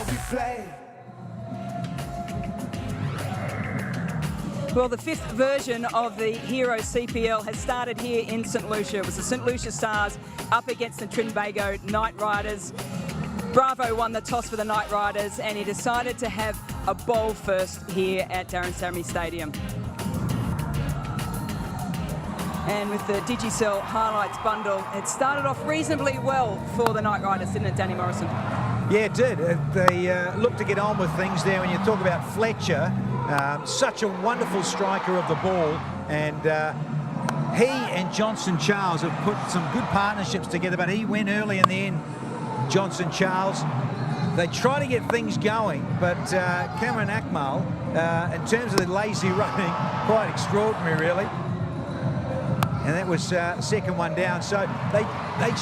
we play. Well, the fifth version of the Hero CPL has started here in St Lucia. It was the St Lucia Stars up against the TRINBAGO Knight Riders. Bravo won the toss for the Knight Riders, and he decided to have a bowl first here at Darren Sammy Stadium. And with the Digicel highlights bundle, it started off reasonably well for the Knight Riders, didn't it, Danny Morrison? Yeah, it did. They looked to get on with things there. When you talk about Fletcher, such a wonderful striker of the ball, and he and Johnson Charles have put some good partnerships together, but he went early in the end, Johnson Charles. They try to get things going, but Cameron Akmal, in terms of the lazy running, quite extraordinary, really. And that was second one down. So they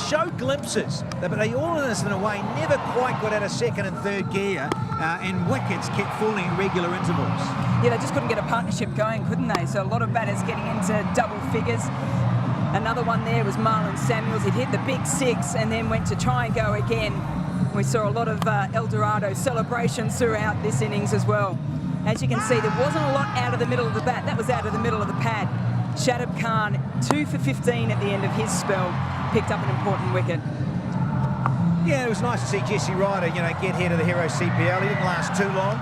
showed glimpses, but they all in this, in a way, never quite got out of second and third gear, and wickets kept falling in regular intervals. Yeah, they just couldn't get a partnership going, couldn't they? So a lot of batters getting into double figures. Another one there was Marlon Samuels. He'd hit the big six and then went to try and go again. We saw a lot of El Dorado celebrations throughout this innings as well. As you can see, there wasn't a lot out of the middle of the bat. That was out of the middle of the pad. Shadab Khan, 2 for 15 at the end of his spell, picked up an important wicket. Yeah, it was nice to see Jesse Ryder, get here to the Hero CPL. He didn't last too long,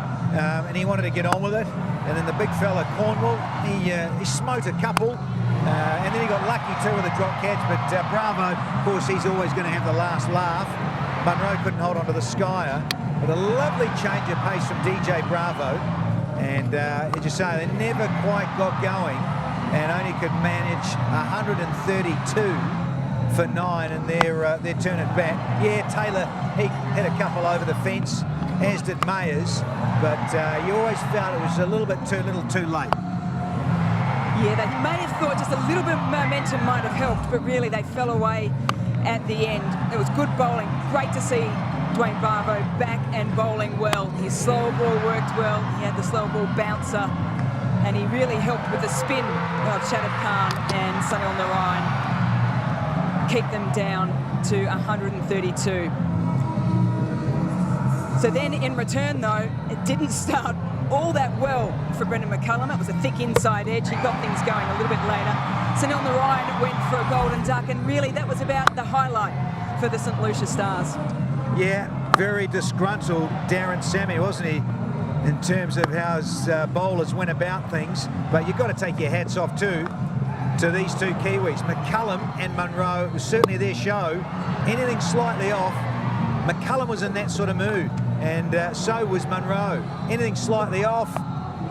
and he wanted to get on with it. And then the big fella, Cornwall, he smote a couple, and then he got lucky too with a drop catch. But Bravo, of course, he's always going to have the last laugh. Munro couldn't hold on to the Skyer, but a lovely change of pace from DJ Bravo. And as you say, they never quite got going, and only could manage 132 for 9 in their turn at bat. Yeah, Taylor, he hit a couple over the fence, as did Mayers, but you always felt it was a little bit too little too late. Yeah, they may have thought just a little bit of momentum might have helped, but really they fell away at the end. It was good bowling. Great to see Dwayne Bravo back and bowling well. His slow ball worked well. He had the slow ball bouncer, and he really helped with the spin of Shadab Khan and Sunil Narayan. Keep them down to 132. So then in return, though, it didn't start all that well for Brendan McCullum. It was a thick inside edge. He got things going a little bit later. Sunil Narayan went for a golden duck, and really that was about the highlight for the St Lucia Stars. Yeah, very disgruntled Darren Sammy, wasn't he, in terms of how his bowlers went about things. But you've got to take your hats off too to these two Kiwis. McCullum and Munro, it was certainly their show. Anything slightly off, McCullum was in that sort of mood, and so was Munro. Anything slightly off,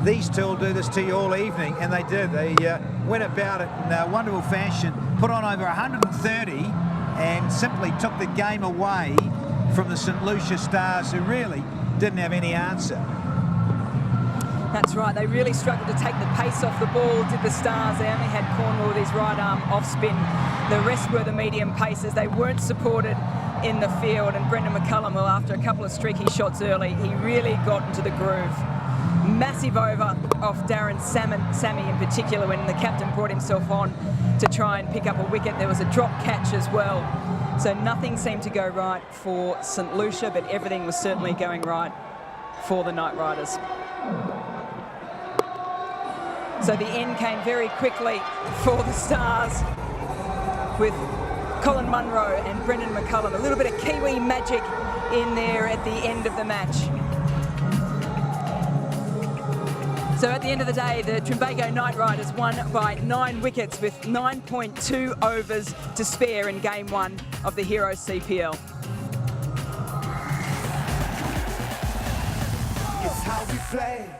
these two will do this to you all evening, and they did. They went about it in a wonderful fashion, put on over 130, and simply took the game away from the St Lucia Stars, who really didn't have any answer. That's right, they really struggled to take the pace off the ball, did the Stars. They only had Cornwall with his right arm off spin. The rest were the medium pacers. They weren't supported in the field, and Brendan McCullum, well, after a couple of streaky shots early, he really got into the groove. Massive over off Darren Sammy in particular, when the captain brought himself on to try and pick up a wicket. There was a drop catch as well. So nothing seemed to go right for St Lucia, but everything was certainly going right for the Knight Riders. So the end came very quickly for the Stars, with Colin Munro and Brendan McCullum. A little bit of Kiwi magic in there at the end of the match. So at the end of the day, the TRINBAGO Knight Riders won by 9 wickets with 9.2 overs to spare in Game 1 of the Hero CPL. It's how we play.